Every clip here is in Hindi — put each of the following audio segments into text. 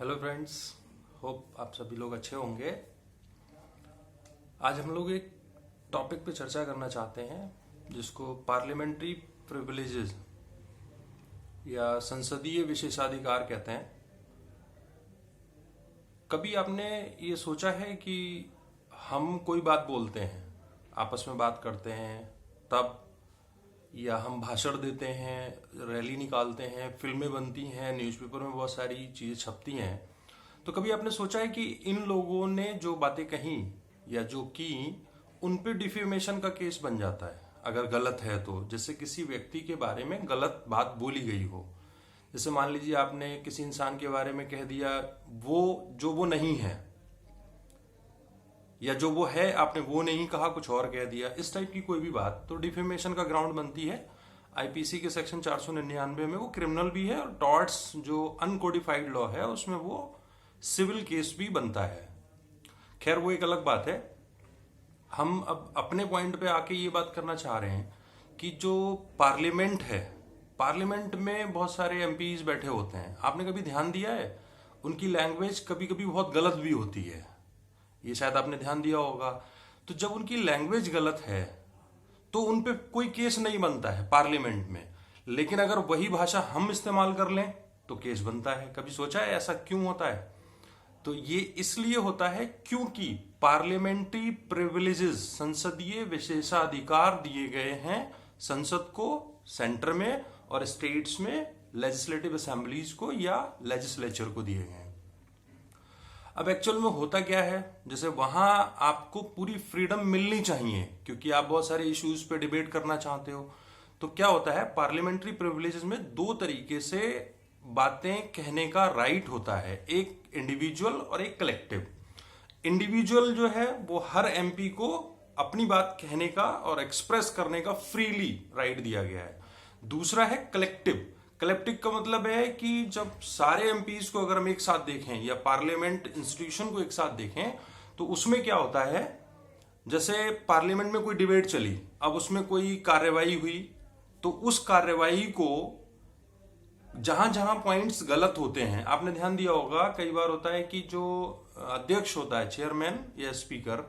हेलो फ्रेंड्स, होप आप सभी लोग अच्छे होंगे। आज हम लोग एक टॉपिक पे चर्चा करना चाहते हैं जिसको पार्लियामेंट्री प्रिविलेजेस या संसदीय विशेषाधिकार कहते हैं। कभी आपने ये सोचा है कि हम कोई बात बोलते हैं, आपस में बात करते हैं तब, या हम भाषण देते हैं, रैली निकालते हैं, फिल्में बनती हैं, न्यूज़पेपर में बहुत सारी चीज़ें छपती हैं, तो कभी आपने सोचा है कि इन लोगों ने जो बातें कही या जो की उन पे डिफेमेशन का केस बन जाता है अगर गलत है तो। जैसे किसी व्यक्ति के बारे में गलत बात बोली गई हो, जैसे मान लीजिए आपने किसी इंसान के बारे में कह दिया वो नहीं है, या जो वो है आपने वो नहीं कहा, कुछ और कह दिया, इस टाइप की कोई भी बात, तो डिफेमेशन का ग्राउंड बनती है। आईपीसी के सेक्शन 499 में वो क्रिमिनल भी है, और टॉर्ट्स जो अनकोडिफाइड लॉ है उसमें वो सिविल केस भी बनता है। खैर वो एक अलग बात है। हम अब अपने पॉइंट पे आके ये बात करना चाह रहे हैं कि जो पार्लियामेंट है, पार्लियामेंट में बहुत सारे एमपीज बैठे होते हैं। आपने कभी ध्यान दिया है उनकी लैंग्वेज कभी कभी बहुत गलत भी होती है, ये शायद आपने ध्यान दिया होगा। तो जब उनकी लैंग्वेज गलत है तो उन पे कोई केस नहीं बनता है पार्लियामेंट में, लेकिन अगर वही भाषा हम इस्तेमाल कर लें तो केस बनता है। कभी सोचा है ऐसा क्यों होता है? तो ये इसलिए होता है क्योंकि पार्लियामेंट्री प्रिविलेजेस, संसदीय विशेषाधिकार दिए गए हैं संसद को सेंटर में, और स्टेट्स में लेजिस्लेटिव असेंबलीज को या लेजिस्लेचर को दिए गए हैं। अब एक्चुअल में होता क्या है, जैसे वहां आपको पूरी फ्रीडम मिलनी चाहिए क्योंकि आप बहुत सारे इश्यूज पे डिबेट करना चाहते हो। तो क्या होता है, पार्लियामेंट्री प्रिविलेजेस में दो तरीके से बातें कहने का राइट होता है, एक इंडिविजुअल और एक कलेक्टिव। इंडिविजुअल जो है वो हर एमपी को अपनी बात कहने का और एक्सप्रेस करने का फ्रीली राइट दिया गया है। दूसरा है कलेक्टिव। कलेक्टिव का मतलब है कि जब सारे एमपीज को अगर हम एक साथ देखें या पार्लियामेंट इंस्टीट्यूशन को एक साथ देखें तो उसमें क्या होता है, जैसे पार्लियामेंट में कोई डिबेट चली, अब उसमें कोई कार्यवाही हुई, तो उस कार्यवाही को जहां जहां पॉइंट्स गलत होते हैं, आपने ध्यान दिया होगा कई बार होता है कि जो अध्यक्ष होता है, चेयरमैन या स्पीकर,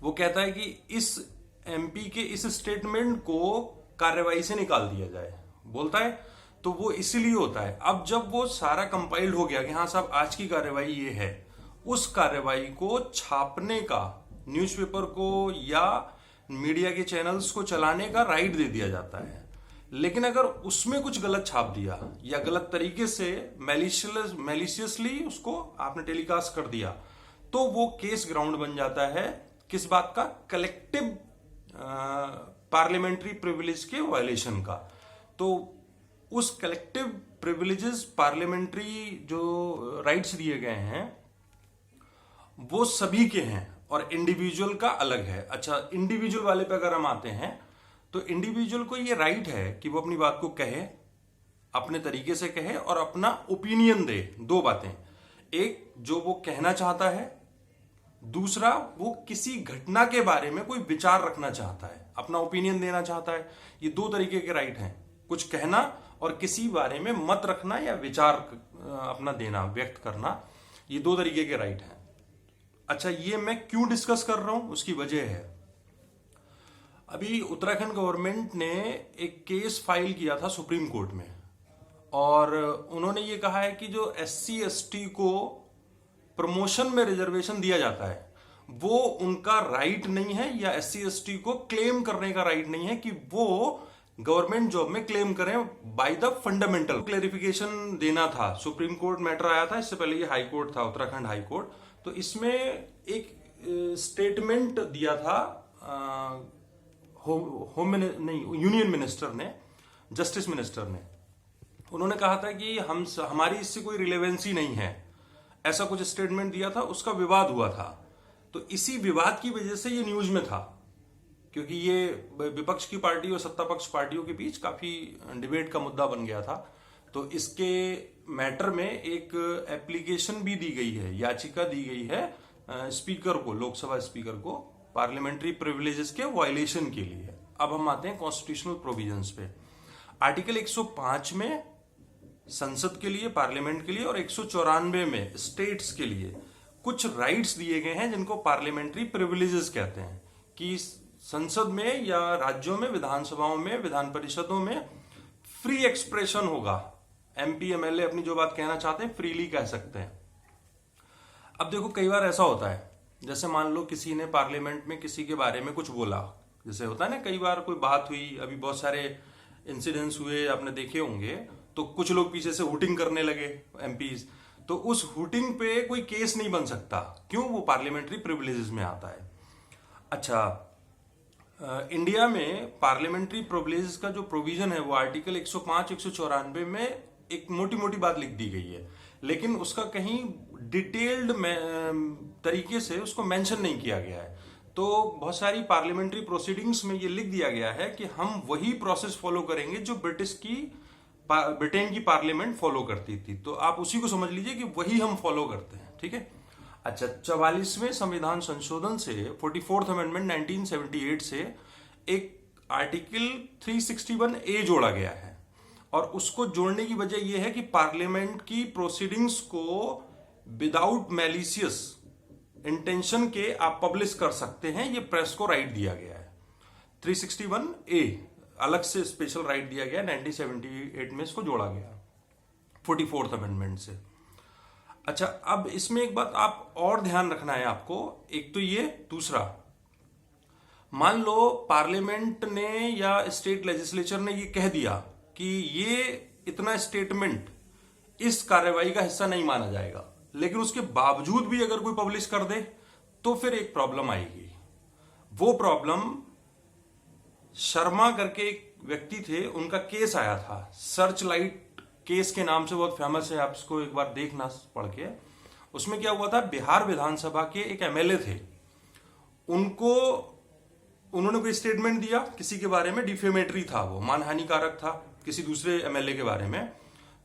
वो कहता है कि इस एमपी के इस स्टेटमेंट को कार्यवाही से निकाल दिया जाए, बोलता है। तो वो इसीलिए होता है। अब जब वो सारा कंपाइल्ड हो गया कि हाँ साहब आज की कार्यवाही ये है, उस कार्यवाही को छापने का न्यूज़पेपर को या मीडिया के चैनल्स को चलाने का राइट दे दिया जाता है। लेकिन अगर उसमें कुछ गलत छाप दिया या गलत तरीके से मैलिशियसली उसको आपने टेलीकास्ट कर दिया, तो वो केस ग्राउंड बन जाता है किस बात का, कलेक्टिव पार्लियामेंट्री प्रिविलेज के वायलेशन का। तो उस कलेक्टिव प्रिविलेजेस, पार्लियामेंट्री जो राइट्स दिए गए हैं वो सभी के हैं और इंडिविजुअल का अलग है। अच्छा, इंडिविजुअल वाले पे अगर हम आते हैं तो इंडिविजुअल को ये राइट है कि वो अपनी बात को कहे, अपने तरीके से कहे और अपना ओपिनियन दे। दो बातें, एक जो वो कहना चाहता है, दूसरा वो किसी घटना के बारे में कोई विचार रखना चाहता है, अपना ओपिनियन देना चाहता है। ये दो तरीके के राइट हैं, कुछ कहना और किसी बारे में मत रखना या विचार अपना देना, व्यक्त करना, ये दो तरीके के राइट हैं। अच्छा, ये मैं क्यों डिस्कस कर रहा हूं, उसकी वजह है, अभी उत्तराखंड गवर्नमेंट ने एक केस फाइल किया था सुप्रीम कोर्ट में, और उन्होंने ये कहा है कि जो SC ST को प्रमोशन में रिजर्वेशन दिया जाता है वो उनका राइट नहीं है, या SC ST को क्लेम करने का राइट नहीं है कि वो गवर्नमेंट जॉब में क्लेम करें बाय द फंडामेंटल। क्लेरिफिकेशन देना था, सुप्रीम कोर्ट मैटर आया था, इससे पहले ये हाई कोर्ट था, उत्तराखंड हाई कोर्ट। तो इसमें एक स्टेटमेंट दिया था यूनियन मिनिस्टर ने, जस्टिस मिनिस्टर ने। उन्होंने कहा था कि हमारी इससे कोई रिलेवेंसी नहीं है, ऐसा कुछ स्टेटमेंट दिया था, उसका विवाद हुआ था। तो इसी विवाद की वजह से ये न्यूज में था, क्योंकि ये विपक्ष की पार्टी और सत्ता पक्ष पार्टियों के बीच काफी डिबेट का मुद्दा बन गया था। तो इसके मैटर में एक एप्लीकेशन भी दी गई है, याचिका दी गई है स्पीकर को, लोकसभा स्पीकर को, पार्लियामेंट्री प्रिविलेजेस के वायलेशन के लिए। अब हम आते हैं कॉन्स्टिट्यूशनल प्रोविजंस पे। आर्टिकल 105 में संसद के लिए, पार्लियामेंट के लिए, और 194 में स्टेट्स के लिए कुछ राइट्स दिए गए हैं जिनको पार्लियामेंट्री प्रिविलेजेस कहते हैं, कि संसद में या राज्यों में, विधानसभाओं में, विधान परिषदों में फ्री एक्सप्रेशन होगा। एमपी एमएलए अपनी जो बात कहना चाहते हैं फ्रीली कह सकते हैं। अब देखो, कई बार ऐसा होता है, जैसे मान लो किसी ने पार्लियामेंट में किसी के बारे में कुछ बोला, जैसे होता है ना, कई बार कोई बात हुई, अभी बहुत सारे इंसिडेंट्स हुए, आपने देखे होंगे, तो कुछ लोग पीछे से हुटिंग करने लगे एमपीज, तो उस हुटिंग पे कोई केस नहीं बन सकता। क्यों? वो पार्लियामेंट्री प्रिविलेजेस में आता है। अच्छा, इंडिया में पार्लियामेंट्री प्रिविलेजेस का जो प्रोविजन है वो आर्टिकल 105, 194 में एक मोटी मोटी बात लिख दी गई है, लेकिन उसका कहीं डिटेल्ड तरीके से उसको मेंशन नहीं किया गया है। तो बहुत सारी पार्लियामेंट्री प्रोसीडिंग्स में ये लिख दिया गया है कि हम वही प्रोसेस फॉलो करेंगे जो ब्रिटेन की पार्लियामेंट फॉलो करती थी, तो आप उसी को समझ लीजिए कि वही हम फॉलो करते हैं। ठीक है। अच्छा, 44वें संविधान संशोधन से 44th अमेंडमेंट 1978 से एक आर्टिकल 361A जोड़ा गया है, और उसको जोड़ने की वजह यह है कि पार्लियामेंट की प्रोसीडिंग्स को विदाउट मैलिशियस इंटेंशन के आप पब्लिश कर सकते हैं, ये प्रेस को राइट दिया गया है। 361A अलग से स्पेशल राइट दिया गया, 1978 में इसको जोड़ा गया 44th अमेंडमेंट से। अच्छा, अब इसमें एक बात आप और ध्यान रखना है आपको, एक तो ये, दूसरा, मान लो पार्लियामेंट ने या स्टेट लेजिस्लेचर ने ये कह दिया कि ये इतना स्टेटमेंट इस कार्रवाई का हिस्सा नहीं माना जाएगा, लेकिन उसके बावजूद भी अगर कोई पब्लिश कर दे तो फिर एक प्रॉब्लम आएगी। वो प्रॉब्लम, शर्मा करके एक व्यक्ति थे, उनका केस आया था, सर्च लाइट केस के नाम से बहुत फेमस है, आप इसको एक बार देखना पढ़ के। उसमें क्या हुआ था, बिहार विधानसभा के एक एमएलए थे, उन्होंने कोई स्टेटमेंट दिया किसी के बारे में, डिफेमेटरी था, वो मानहानिकारक था किसी दूसरे एमएलए के बारे में।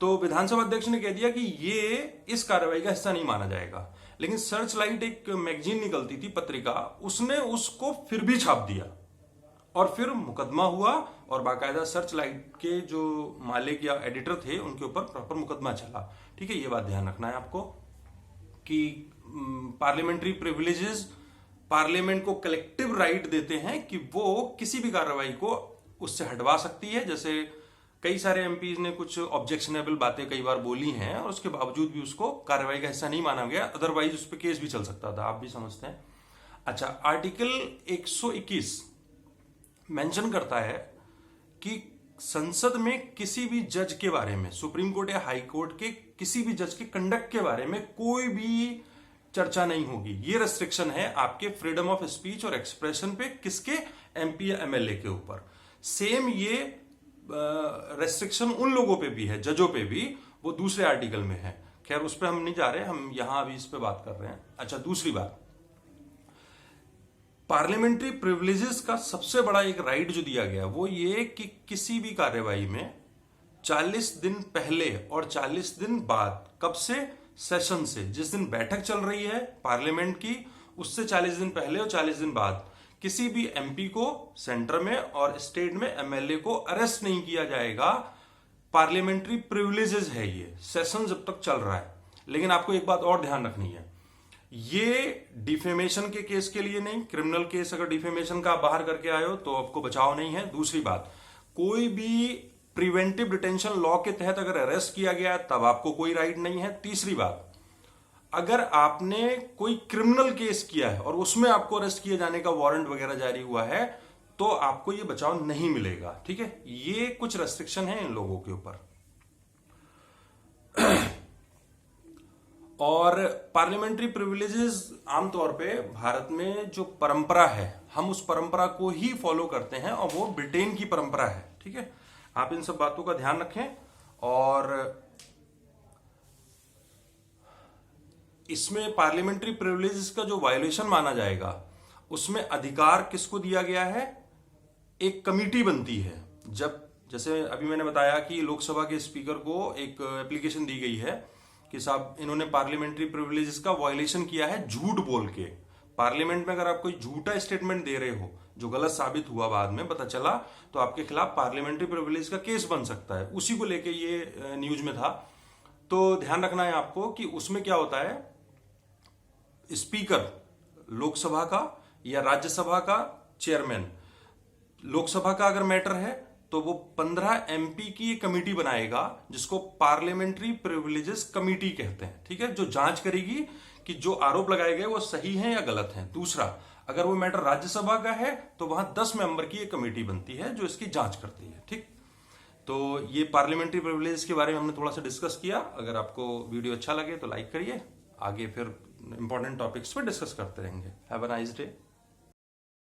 तो विधानसभा अध्यक्ष ने कह दिया कि ये इस कार्रवाई का हिस्सा नहीं माना जाएगा, लेकिन सर्च लाइट एक मैगजीन निकलती थी, पत्रिका, उसने उसको फिर भी छाप दिया, और फिर मुकदमा हुआ, और बाकायदा सर्च लाइट के जो मालिक या एडिटर थे उनके ऊपर प्रॉपर मुकदमा चला। ठीक है, ये बात ध्यान रखना है आपको कि पार्लियामेंट्री प्रिविलेजेस पार्लियामेंट को कलेक्टिव राइट देते हैं कि वो किसी भी कार्रवाई को उससे हटवा सकती है। जैसे कई सारे एमपीज ने कुछ ऑब्जेक्शनेबल बातें कई बार बोली हैं, और उसके बावजूद भी उसको कार्रवाई का हिस्सा नहीं माना गया, अदरवाइज उस पर केस भी चल सकता था, आप भी समझते हैं। अच्छा, आर्टिकल 121 मेंशन करता है कि संसद में किसी भी जज के बारे में, सुप्रीम कोर्ट या हाई कोर्ट के किसी भी जज के कंडक्ट के बारे में कोई भी चर्चा नहीं होगी। ये रेस्ट्रिक्शन है आपके फ्रीडम ऑफ स्पीच और एक्सप्रेशन पे, किसके, एमपी या एमएलए के ऊपर। सेम ये रेस्ट्रिक्शन उन लोगों पे भी है, जजों पे भी, वो दूसरे आर्टिकल में है। खैर, उस पर हम नहीं जा रहे, हम यहां अभी इस पे बात कर रहे हैं। अच्छा, दूसरी बात, पार्लियामेंट्री प्रिविलेजेस का सबसे बड़ा एक राइट जो दिया गया वो ये कि किसी भी कार्यवाही में 40 दिन पहले और 40 दिन बाद, कब से, सेशन से, जिस दिन बैठक चल रही है पार्लियामेंट की, उससे 40 दिन पहले और 40 दिन बाद किसी भी एमपी को सेंटर में और स्टेट में एमएलए को अरेस्ट नहीं किया जाएगा। पार्लियामेंट्री प्रिविलेजेस है ये, सेशन जब तक चल रहा है। लेकिन आपको एक बात और ध्यान रखनी है, ये डिफेमेशन के केस के लिए नहीं, क्रिमिनल केस अगर डिफेमेशन का आप बाहर करके आए हो तो आपको बचाव नहीं है। दूसरी बात, कोई भी प्रिवेंटिव डिटेंशन लॉ के तहत अगर अरेस्ट किया गया तब आपको कोई राइट नहीं है। तीसरी बात, अगर आपने कोई क्रिमिनल केस किया है और उसमें आपको अरेस्ट किए जाने का वारंट वगैरह जारी हुआ है तो आपको ये बचाव नहीं मिलेगा। ठीक है, ये कुछ रेस्ट्रिक्शन है इन लोगों के ऊपर। और पार्लियामेंट्री प्रिविलेजेस आमतौर पे भारत में जो परंपरा है, हम उस परंपरा को ही फॉलो करते हैं, और वो ब्रिटेन की परंपरा है। ठीक है, आप इन सब बातों का ध्यान रखें। और इसमें पार्लियामेंट्री प्रिविलेजेस का जो वायोलेशन माना जाएगा, उसमें अधिकार किसको दिया गया है, एक कमिटी बनती है। जब, जैसे अभी मैंने बताया कि लोकसभा के स्पीकर को एक एप्लीकेशन दी गई है कि साहब इन्होंने पार्लियामेंट्री प्रिविलेजेस का वायोलेशन किया है झूठ बोल के, पार्लियामेंट में अगर आप कोई झूठा स्टेटमेंट दे रहे हो जो गलत साबित हुआ, बाद में पता चला, तो आपके खिलाफ पार्लियामेंट्री प्रिविलेज का केस बन सकता है। उसी को लेके ये न्यूज में था। तो ध्यान रखना है आपको कि उसमें क्या होता है, स्पीकर लोकसभा का या राज्यसभा का चेयरमैन, लोकसभा का अगर मैटर है तो वो 15 एमपी की कमेटी बनाएगा जिसको पार्लियामेंट्री प्रिविलेजेस कमेटी कहते हैं, ठीक है, जो जांच करेगी कि जो आरोप लगाए गए वो सही हैं या गलत हैं। दूसरा, अगर वो मैटर राज्यसभा का है तो वहां 10 मेंबर की एक कमेटी बनती है जो इसकी जांच करती है, ठीक। तो ये पार्लियामेंट्री प्रिविलेज के बारे में हमने थोड़ा सा डिस्कस किया। अगर आपको वीडियो अच्छा लगे तो लाइक करिए, आगे फिर इंपॉर्टेंट टॉपिक्स पे डिस्कस करते रहेंगे। Have a nice day.